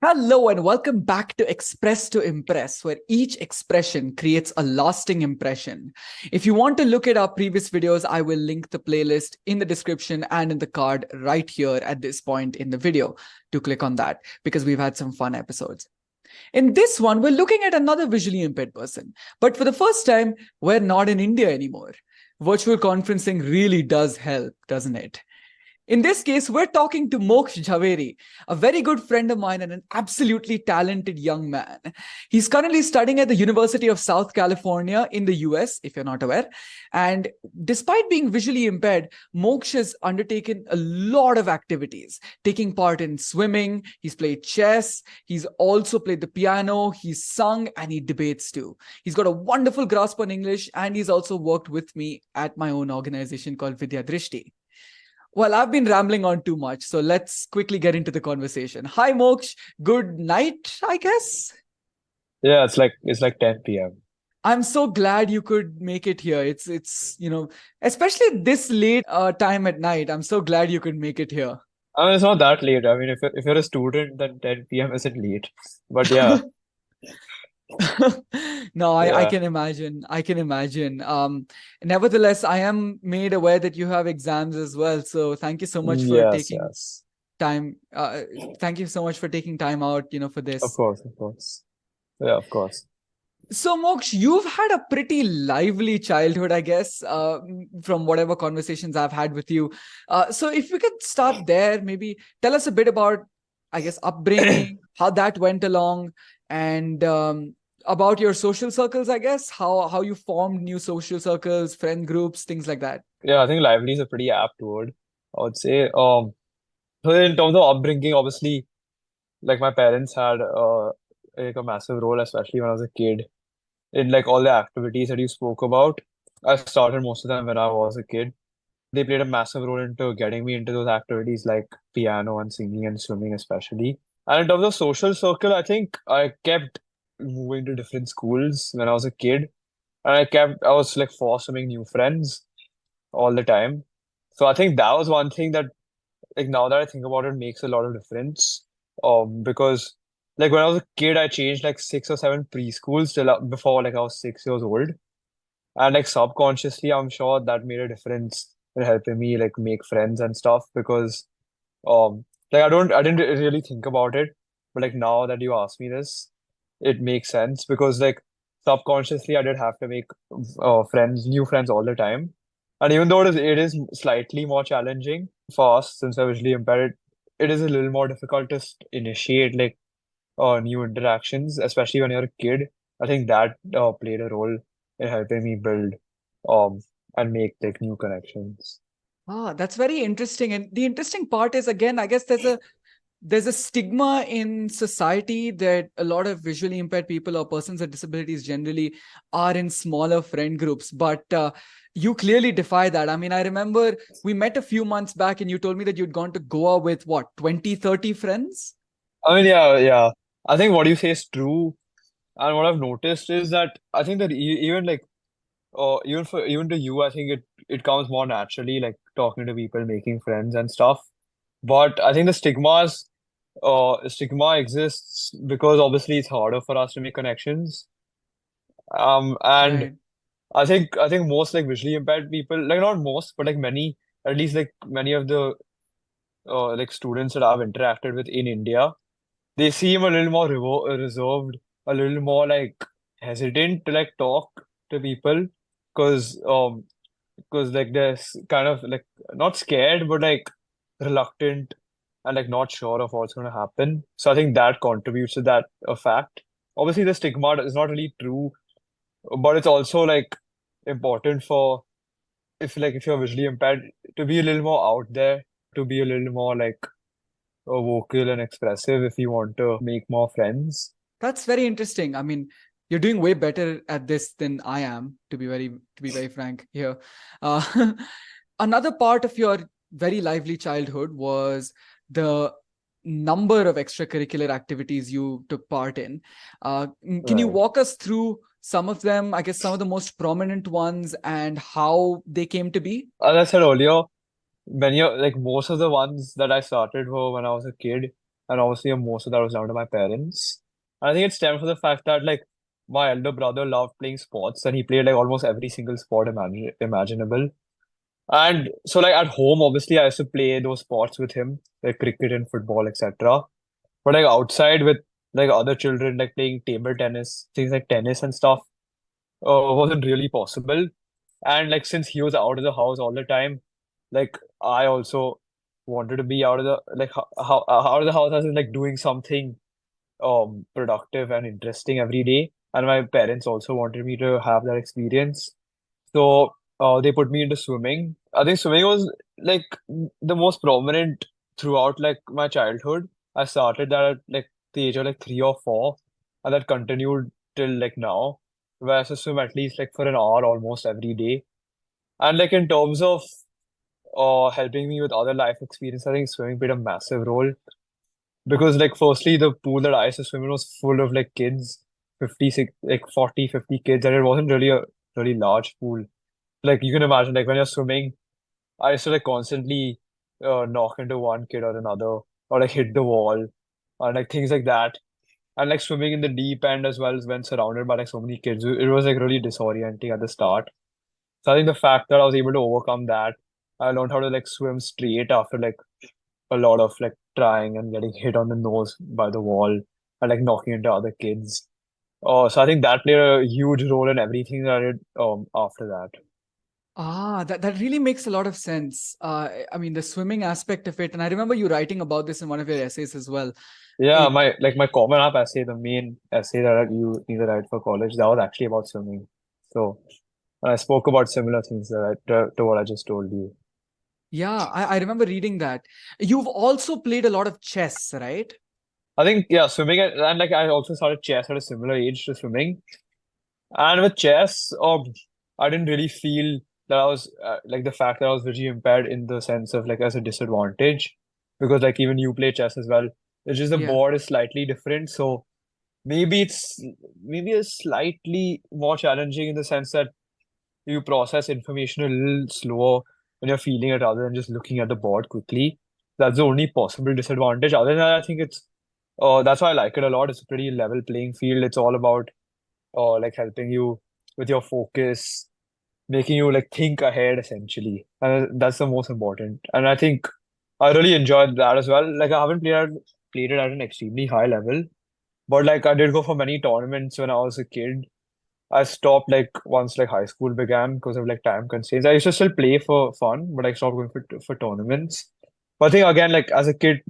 Hello and welcome back to Express to Impress, where each expression creates a lasting impression. If you want to look at our previous videos, I will link the playlist in the description and in the card right here at this point in the video. To click on that because we've had some fun episodes. In this one, we're looking at another visually impaired person. But for the first time, we're not in India anymore. Virtual conferencing really does help, doesn't it? In this case, we're talking to Moksh Jhaveri, a very good friend of mine and an absolutely talented young man. He's currently studying at the University of South California in the US, if you're not aware. And despite being visually impaired, Moksh has undertaken a lot of activities, taking part in swimming, he's played chess, he's also played the piano, he's sung, and he debates too. He's got a wonderful grasp on English, and he's also worked with me at my own organization called Vidya Drishti. Well, I've been rambling on too much, so let's quickly get into the conversation. Hi, Moksh. Good night, I guess. Yeah, it's like 10 p.m. I'm so glad you could make it here. Especially this late time at night. I'm so glad you could make it here. I mean, it's not that late. I mean, if you're a student, then 10 p.m. isn't late. But yeah, No, I yeah, can imagine. I can imagine. Nevertheless, I am made aware that you have exams as well. So thank you so much for yes, taking yes. time. Thank you so much for taking time out, for Of this. course, of course. Yeah, of course. So, Moksh, you've had a pretty lively childhood, I guess, from whatever conversations I've had with you. So, if we could start there, maybe tell us a bit about, I guess, upbringing, how that went along, and about your social circles, I guess, how you formed new social circles, friend groups, things like that. Yeah, I think lively is a pretty apt word, I would say. So in terms of upbringing, obviously, like my parents had like a massive role, especially when I was a kid, in like all the activities that you spoke about. I started most of them when I was a kid. They played a massive role into getting me into those activities like piano and singing and swimming especially. And in terms of social circle, I think I kept moving to different schools when I was a kid. And I was like forced to make new friends all the time. So I think that was one thing that like now that I think about it makes a lot of difference. Because like when I was a kid, I changed like 6 or 7 preschools till before like I was 6 years old. And like subconsciously, I'm sure that made a difference in helping me like make friends and stuff because like I didn't really think about it, but like now that you ask me this, it makes sense because like subconsciously I did have to make new friends all the time. And even though it is slightly more challenging for us since we're visually impaired, it is a little more difficult to initiate like new interactions, especially when you're a kid. I think that played a role in helping me build um and make like new connections. That's very interesting. And the interesting part is, again, I guess there's a stigma in society that a lot of visually impaired people or persons with disabilities generally are in smaller friend groups, but you clearly defy that. I mean, I remember we met a few months back and you told me that you'd gone to Goa with what, 20, 30 friends? I mean, yeah, yeah. I think what you say is true, and what I've noticed is that I think that even like even to you, I think it comes more naturally, like talking to people, making friends and stuff. But I think the stigma exists because obviously it's harder for us to make connections. And Right. I think most like visually impaired people, like not most, but like many, at least like many of the like students that I've interacted with in India, they seem a little more reserved, a little more like hesitant to like talk to people because like they're kind of like not scared but like reluctant and like not sure of what's going to happen. So I think that contributes to that fact. Obviously, the stigma is not really true, but it's also like important for if you're visually impaired to be a little more out there, to be a little more like vocal and expressive if you want to make more friends. That's very interesting. I mean, you're doing way better at this than I am, to be very frank here. Uh, Another part of your very lively childhood was the number of extracurricular activities you took part in. Can you Right. walk us through some of them? I guess some of the most prominent ones and how they came to be. As I said earlier, most of the ones that I started were when I was a kid, and obviously most of that was down to my parents. And I think it stemmed from the fact that like my elder brother loved playing sports, and he played like almost every single sport imaginable. And so like at home, obviously I used to play those sports with him, like cricket and football, etc. But like outside with like other children, like playing table tennis, things like tennis and stuff, wasn't really possible. And like since he was out of the house all the time, like I also wanted to be out of the like how out of the house as in like doing something productive and interesting every day. And my parents also wanted me to have that experience. So they put me into swimming. I think swimming was like the most prominent throughout like my childhood. I started that at like the age of like 3 or 4, and that continued till like now, where I used to swim at least like for an hour almost every day. And like in terms of helping me with other life experience, I think swimming played a massive role because like firstly the pool that I used to swim in was full of like kids, 56 like 40, 50 kids, and it wasn't really a really large pool. Like you can imagine, like when you're swimming, I used to like constantly knock into one kid or another, or like hit the wall, or like things like that. And like swimming in the deep end as well as when surrounded by like so many kids, it was like really disorienting at the start. So I think the fact that I was able to overcome that, I learned how to like swim straight after like a lot of like trying and getting hit on the nose by the wall and like knocking into other kids. So I think that played a huge role in everything that I did after that. That really makes a lot of sense. I mean, the swimming aspect of it, and I remember you writing about this in one of your essays as well. Yeah, It, my Common App essay, the main essay that you need to write for college, that was actually about swimming. So I spoke about similar things to what I just told you. yeah, I remember reading that. You've also played a lot of chess, right? I think yeah, swimming and like I also started chess at a similar age to swimming. And with chess, I didn't really feel that I was like the fact that I was visually impaired in the sense of like as a disadvantage, because like even you play chess as well. It's just the Yeah. board is slightly different, so maybe it's slightly more challenging in the sense that you process information a little slower when you're feeling it rather than just looking at the board quickly. That's the only possible disadvantage. Other than that, I think it's that's why I like it a lot. It's a pretty level playing field. It's all about like helping you with your focus, making you like think ahead essentially. And that's the most important. And I think I really enjoyed that as well. Like I haven't played it at an extremely high level, but like I did go for many tournaments when I was a kid. I stopped like once like high school began because of like time constraints. I used to still play for fun, but I stopped going for tournaments. But I think again, like as a kid,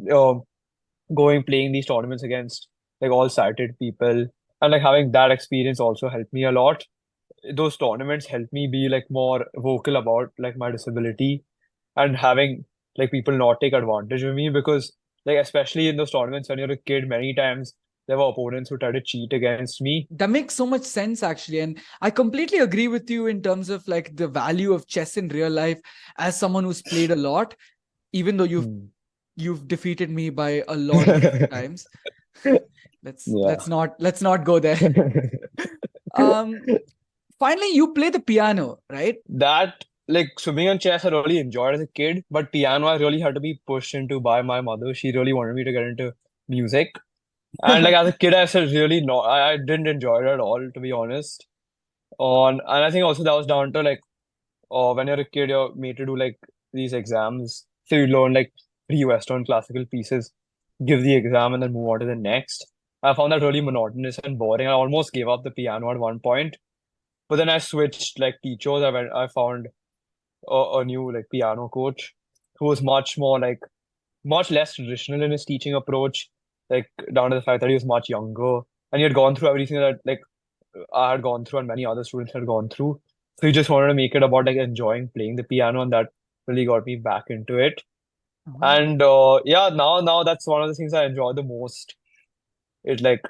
going playing these tournaments against like all sighted people and like having that experience also helped me a lot. Those tournaments helped me be like more vocal about like my disability and having like people not take advantage of me because like especially in those tournaments when you're a kid, many times there were opponents who tried to cheat against me. That makes so much sense, actually. And I completely agree with you in terms of like the value of chess in real life as someone who's played a lot, even though Hmm. you've defeated me by a lot of times. let's Yeah. let's not let's not go there. um Finally, you play the piano, right? That like swimming and chess I really enjoyed as a kid, but piano I really had to be pushed into by my mother. She really wanted me to get into music. And like as a kid, I said really no, I didn't enjoy it at all, to be honest. And I think also that was down to like when you're a kid, you're made to do like these exams. So you learn like three Western classical pieces, give the exam, and then move on to the next. I found that really monotonous and boring. I almost gave up the piano at one point. But then I switched like teachers. I found a new like piano coach who was much more like much less traditional in his teaching approach, like down to the fact that he was much younger and he had gone through everything that like I had gone through and many other students had gone through. So he just wanted to make it about like enjoying playing the piano, and that really got me back into it. Oh. And yeah, now that's one of the things I enjoy the most. It like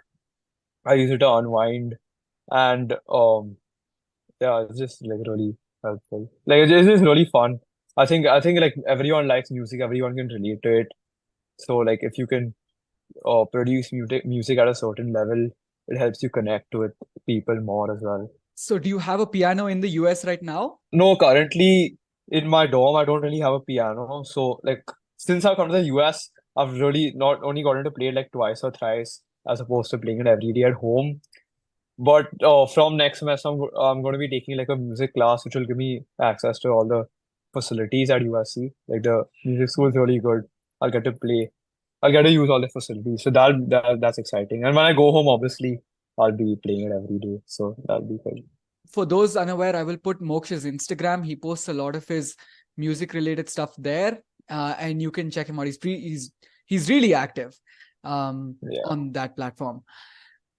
I use it to unwind and yeah, it's just like really helpful. Like it's just really fun. I think like everyone likes music, everyone can relate to it. So like if you can produce music at a certain level, it helps you connect with people more as well. So do you have a piano in the US right now? No, currently in my dorm, I don't really have a piano. So like since I've come to the US, I've really not only gotten to play it like twice or thrice as opposed to playing it every day at home. But from next semester, I'm going to be taking like a music class, which will give me access to all the facilities at USC. Like the music school is really good. I'll get to play. I'll get to use all the facilities. So that's exciting. And when I go home, obviously, I'll be playing it every day. So that'll be good. For those unaware, I will put Moksh's Instagram. He posts a lot of his music related stuff there, and you can check him out. He's really active Yeah. on that platform.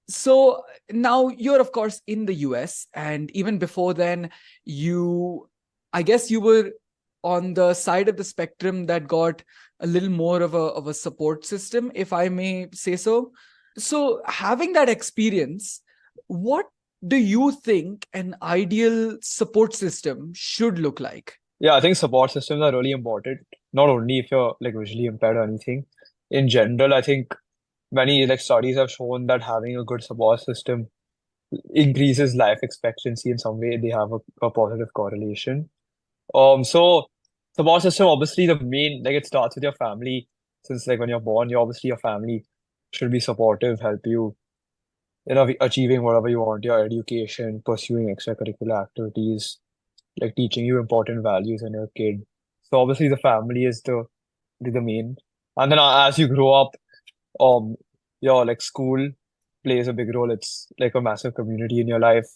So now you're of course in the US, and even before then, I guess you were on the side of the spectrum that got a little more of a support system, if I may say so. So having that experience, what do you think an ideal support system should look like? Yeah, I think support systems are really important. Not only if you're like visually impaired or anything. In general, I think many like studies have shown that having a good support system increases life expectancy in some way. They have a positive correlation. So support system, obviously the main, like it starts with your family. Since like when you're born, you obviously your family should be supportive, help you, achieving whatever you want, your education, pursuing extracurricular activities, like teaching you important values when you're a kid. So obviously the family is the main. And then as you grow up, um, your like school plays a big role. It's like a massive community in your life.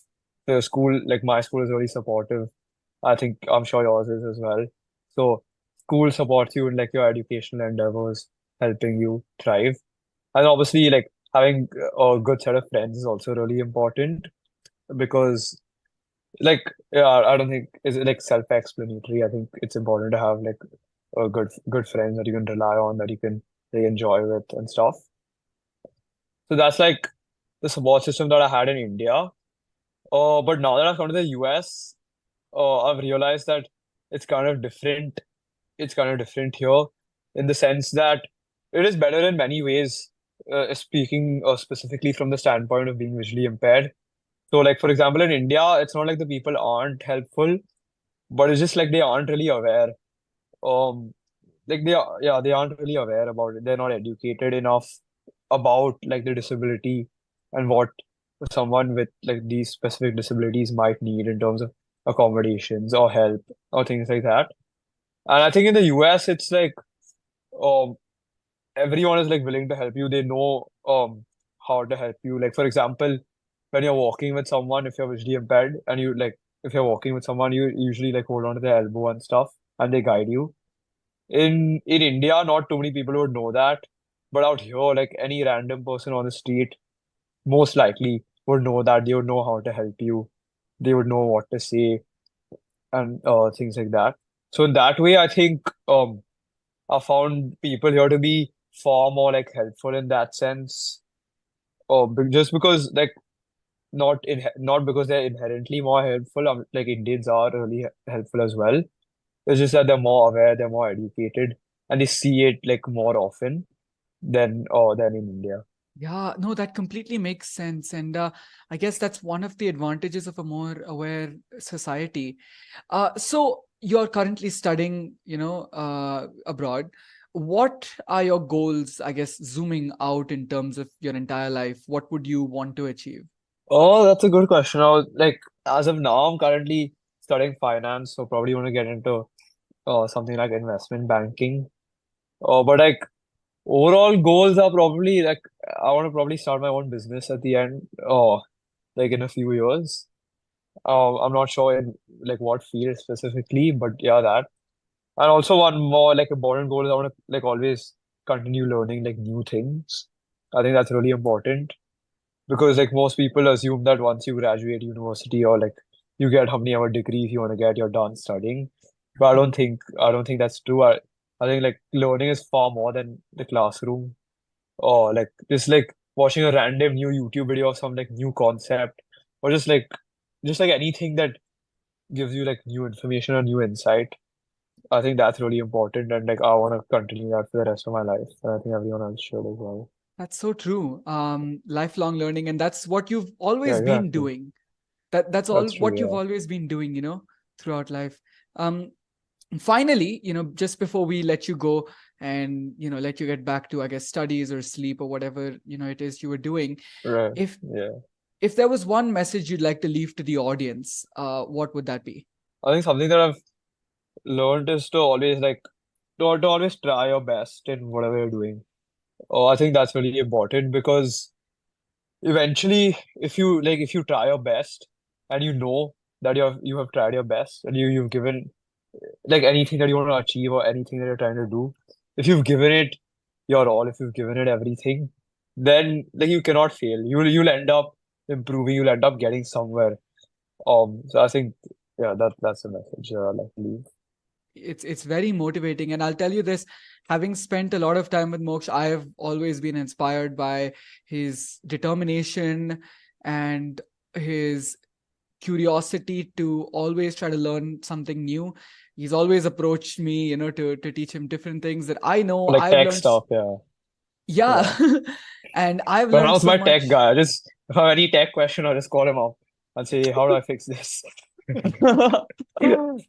The school, like my school is really supportive. I think I'm sure yours is as well. So school supports you in like your educational endeavors, helping you thrive. And obviously like having a good set of friends is also really important because like yeah, I don't think it's like self-explanatory. I think it's important to have like a good friends that you can rely on, that you can really enjoy with and stuff. So that's like the support system that I had in India. But now that I've come to the US, I've realized that it's kind of different. It's kind of different here in the sense that it is better in many ways, speaking specifically from the standpoint of being visually impaired. So, like for example, in India, it's not like the people aren't helpful, but it's just like they aren't really aware. Um, like they aren't really aware about it. They're not educated enough about like the disability and what someone with like these specific disabilities might need in terms of accommodations or help or things like that. And I think in the US it's like um everyone is like willing to help you. They know how to help you. Like for example, when you're walking with someone, if you're visually impaired and you like if you're walking with someone, you usually like hold on to their elbow and stuff and they guide you. In India, not too many people would know that, but out here, like any random person on the street, most likely would know that. They would know how to help you. They would know what to say and things like that. So in that way, I think I found people here to be far more like helpful in that sense. Just because like not because they're inherently more helpful. Like Indians are really helpful as well. It's just that they're more aware, they're more educated, and they see it like more often than in India. Yeah, no, that completely makes sense. And I guess that's one of the advantages of a more aware society. So you're currently studying, abroad. What are your goals, I guess, zooming out in terms of your entire life? What would you want to achieve? Oh, that's a good question. I was like, as of now, I'm currently studying finance, so probably want to get into something like investment banking. But like overall goals are probably like I want to probably start my own business at the end, like in a few years. I'm not sure in like what field specifically, but yeah, that. And also one more like important goal is I want to like always continue learning like new things. I think that's really important because like most people assume that once you graduate university or like you get how many ever degrees you want to get, you're done studying. But I don't think that's true. I think like learning is far more than the classroom or like just like watching a random new YouTube video of some like new concept or just like anything that gives you like new information or new insight. I think that's really important and like I want to continue that for the rest of my life. And I think everyone else should as well. That's so true. Lifelong learning, and that's what you've Yeah, always been exactly. doing. That's all That's what you've true, always been doing, throughout life. Um, Finally, just before we let you go and, let you get back to, I guess, studies or sleep or whatever, it is you were doing, Right. if Yeah. if there was one message you'd like to leave to the audience, what would that be? I think something that I've learned is to always to always try your best in whatever you're doing. Oh, I think that's really important because eventually, if you try your best and you know that you have tried your best and you've given like anything that you want to achieve or anything that you're trying to do, if you've given it your all, if you've given it everything, then like you cannot fail. You'll end up improving. You'll end up getting somewhere. So I think yeah, that's the message I like to leave. It's very motivating, and I'll tell you this, having spent a lot of time with Moksh, I have always been inspired by his determination and his curiosity to always try to learn something new. He's always approached me, to teach him different things that I know Like I've tech learned. stuff, yeah, Yeah. yeah. And I've But learned now's so my tech much. guy. I just if I have any tech question, I just call him up and say, how do I fix this?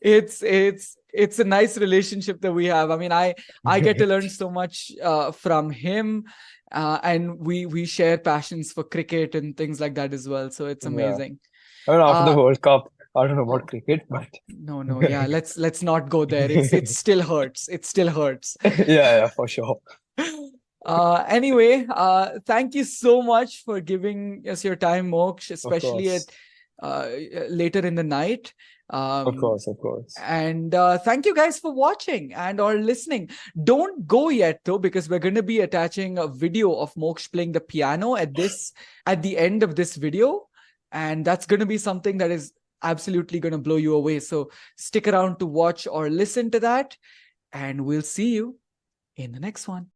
It's a nice relationship that we have. I mean, I get to learn so much from him, and we share passions for cricket and things like that as well, so it's Yeah. amazing. I mean, after the uh World Cup, I don't know about oh, cricket, but no, yeah, let's not go there. It still hurts, it still hurts. yeah, for sure. Anyway, thank you so much for giving us your time, Moksh, Of especially at course. uh, later in the night. Of Um, course, of course. and thank you guys for watching and or listening. Don't go yet though, because we're going to be attaching a video of Moksh playing the piano at the end of this video, and that's going to be something that is absolutely going to blow you away. So stick around to watch or listen to that, and we'll see you in the next one.